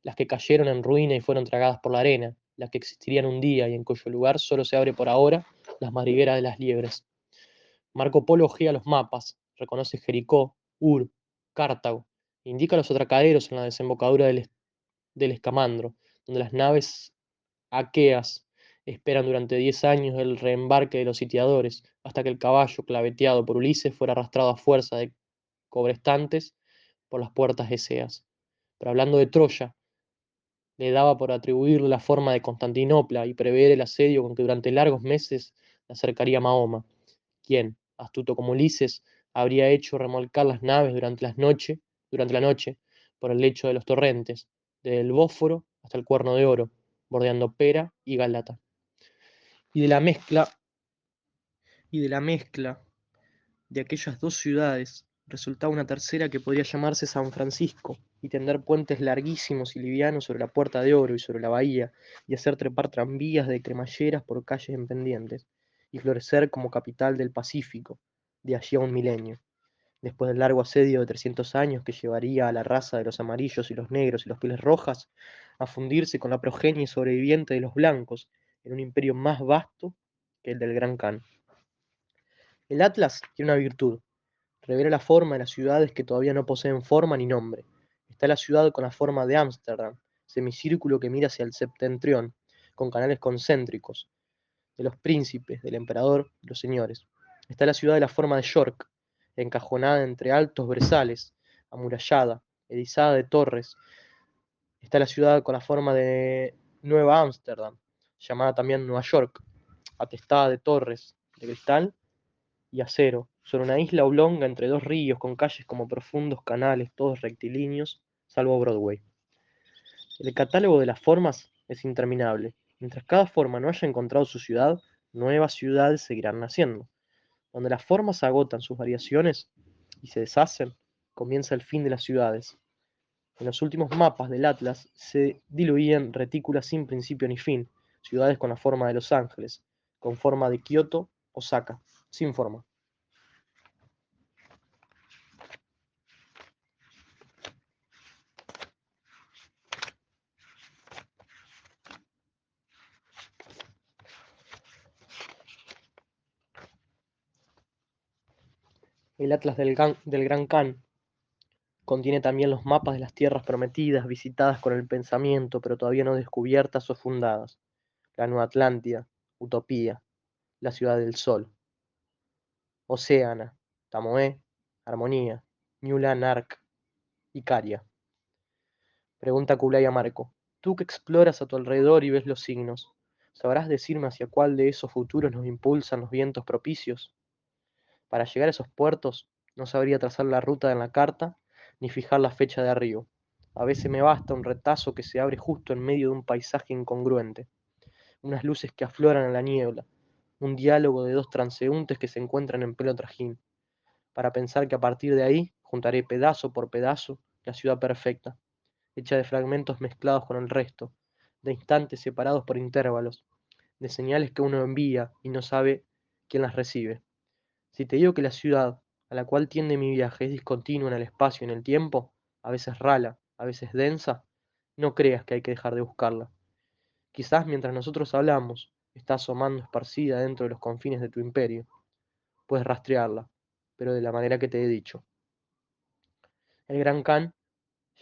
las que cayeron en ruina y fueron tragadas por la arena, las que existirían un día y en cuyo lugar solo se abre por ahora las madrigueras de las liebres. Marco Polo ojea los mapas, reconoce Jericó, Ur, Cartago, indica los atracaderos en la desembocadura del Escamandro, donde las naves aqueas esperan durante 10 años el reembarque de los sitiadores, hasta que el caballo, claveteado por Ulises, fuera arrastrado a fuerza de cobrestantes por las puertas eseas. Pero hablando de Troya, le daba por atribuirle la forma de Constantinopla y prever el asedio con que durante largos meses la acercaría Mahoma, quien, astuto como Ulises, habría hecho remolcar las naves durante la noche, por el lecho de los torrentes, desde el Bósforo hasta el Cuerno de Oro, bordeando Pera y Galata. Y de la mezcla, y de la mezcla de aquellas dos ciudades resultaba una tercera que podría llamarse San Francisco, y tender puentes larguísimos y livianos sobre la Puerta de Oro y sobre la bahía, y hacer trepar tranvías de cremalleras por calles en pendientes, y florecer como capital del Pacífico, de allí a un milenio, después del largo asedio de 300 años que llevaría a la raza de los amarillos y los negros y los pieles rojas a fundirse con la progenie sobreviviente de los blancos en un imperio más vasto que el del Gran Khan. El Atlas tiene una virtud: revela la forma de las ciudades que todavía no poseen forma ni nombre. Está la ciudad con la forma de Ámsterdam, semicírculo que mira hacia el septentrión, con canales concéntricos, de los príncipes, del emperador, de los señores. Está la ciudad de la forma de York, encajonada entre altos brezales, amurallada, erizada de torres. Está la ciudad con la forma de Nueva Ámsterdam, llamada también Nueva York, atestada de torres de cristal y acero, sobre una isla oblonga entre dos ríos con calles como profundos canales, todos rectilíneos, salvo Broadway. El catálogo de las formas es interminable. Mientras cada forma no haya encontrado su ciudad, nuevas ciudades seguirán naciendo. Donde las formas agotan sus variaciones y se deshacen, comienza el fin de las ciudades. En los últimos mapas del Atlas se diluían retículas sin principio ni fin, ciudades con la forma de Los Ángeles, con forma de Kioto, Osaka, sin forma. El Atlas del Gran Khan contiene también los mapas de las tierras prometidas, visitadas con el pensamiento, pero todavía no descubiertas o fundadas. La Nueva Atlántida, Utopía, la Ciudad del Sol, Océana, Tamoé, Armonía, Newland Ark, Icaria. Pregunta Kublai a Marco: tú que exploras a tu alrededor y ves los signos, ¿sabrás decirme hacia cuál de esos futuros nos impulsan los vientos propicios? Para llegar a esos puertos, no sabría trazar la ruta en la carta, ni fijar la fecha de arribo. A veces me basta un retazo que se abre justo en medio de un paisaje incongruente, unas luces que afloran en la niebla, un diálogo de dos transeúntes que se encuentran en pleno trajín, para pensar que a partir de ahí juntaré pedazo por pedazo la ciudad perfecta, hecha de fragmentos mezclados con el resto, de instantes separados por intervalos, de señales que uno envía y no sabe quién las recibe. Si te digo que la ciudad a la cual tiende mi viaje es discontinua en el espacio y en el tiempo, a veces rala, a veces densa, no creas que hay que dejar de buscarla. Quizás mientras nosotros hablamos, está asomando esparcida dentro de los confines de tu imperio. Puedes rastrearla, pero de la manera que te he dicho. El Gran Khan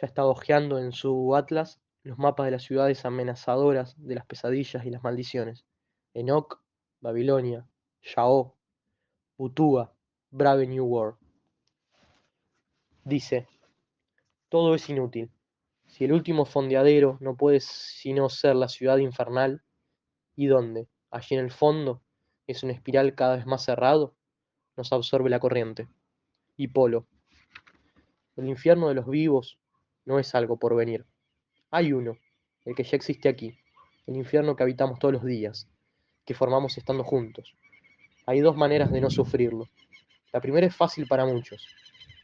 ya está hojeando en su atlas los mapas de las ciudades amenazadoras de las pesadillas y las maldiciones: Enoch, Babilonia, Yao, Utua, Brave New World. Dice: todo es inútil. Si el último fondeadero no puede sino ser la ciudad infernal, ¿y dónde? Allí en el fondo es una espiral cada vez más cerrado, nos absorbe la corriente. Y Polo: el infierno de los vivos no es algo por venir. Hay uno, el que ya existe aquí, el infierno que habitamos todos los días, que formamos estando juntos. Hay dos maneras de no sufrirlo. La primera es fácil para muchos: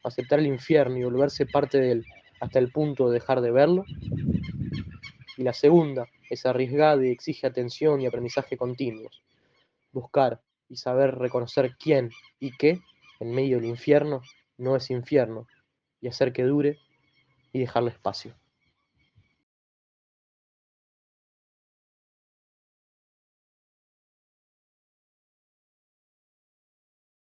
aceptar el infierno y volverse parte de él hasta el punto de dejar de verlo. Y la segunda es arriesgada y exige atención y aprendizaje continuos: buscar y saber reconocer quién y qué en medio del infierno no es infierno, y hacer que dure y dejarle espacio.